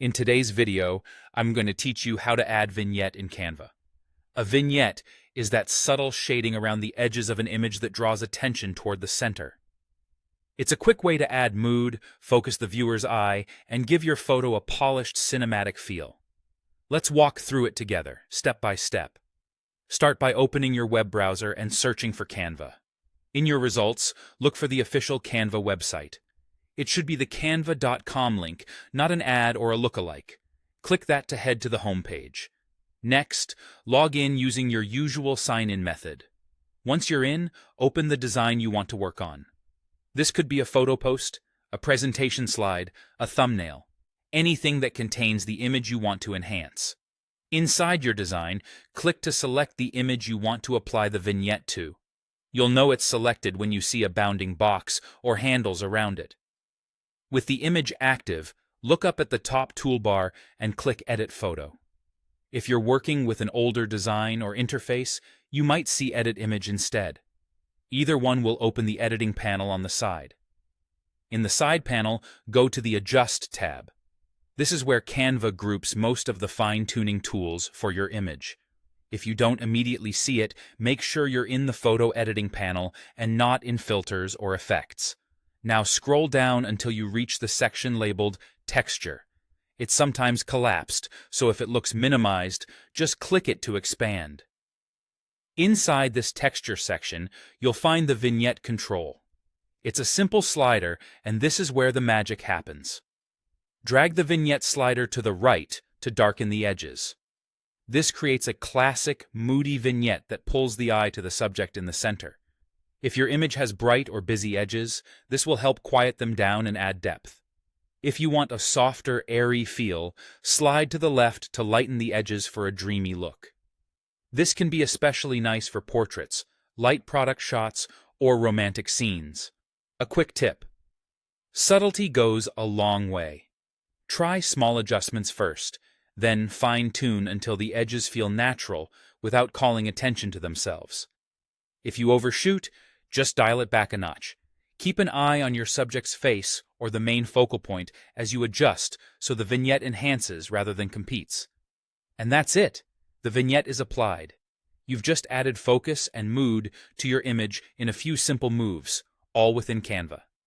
In today's video, I'm going to teach you how to add vignette in Canva. A vignette is that subtle shading around the edges of an image that draws attention toward the center. It's a quick way to add mood, focus the viewer's eye, and give your photo a polished cinematic feel. Let's walk through it together, step by step. Start by opening your web browser and searching for Canva. In your results, look for the official Canva website. It should be the canva.com link, not an ad or a lookalike. Click that to head to the home page. Next, log in using your usual sign-in method. Once you're in, open the design you want to work on. This could be a photo post, a presentation slide, a thumbnail, anything that contains the image you want to enhance. Inside your design, click to select the image you want to apply the vignette to. You'll know it's selected when you see a bounding box or handles around it. With the image active, look up at the top toolbar and click Edit Photo. If you're working with an older design or interface, you might see Edit Image instead. Either one will open the editing panel on the side. In the side panel, go to the Adjust tab. This is where Canva groups most of the fine-tuning tools for your image. If you don't immediately see it, make sure you're in the photo editing panel and not in filters or effects. Now scroll down until you reach the section labeled Texture. It's sometimes collapsed, so if it looks minimized, just click it to expand. Inside this texture section, you'll find the vignette control. It's a simple slider, and this is where the magic happens. Drag the vignette slider to the right to darken the edges. This creates a classic, moody vignette that pulls the eye to the subject in the center. If your image has bright or busy edges, this will help quiet them down and add depth. If you want a softer, airy feel, slide to the left to lighten the edges for a dreamy look. This can be especially nice for portraits, light product shots, or romantic scenes. A quick tip: subtlety goes a long way. Try small adjustments first, then fine-tune until the edges feel natural without calling attention to themselves. If you overshoot, just dial it back a notch. Keep an eye on your subject's face or the main focal point as you adjust so the vignette enhances rather than competes. And that's it. The vignette is applied. You've just added focus and mood to your image in a few simple moves, all within Canva.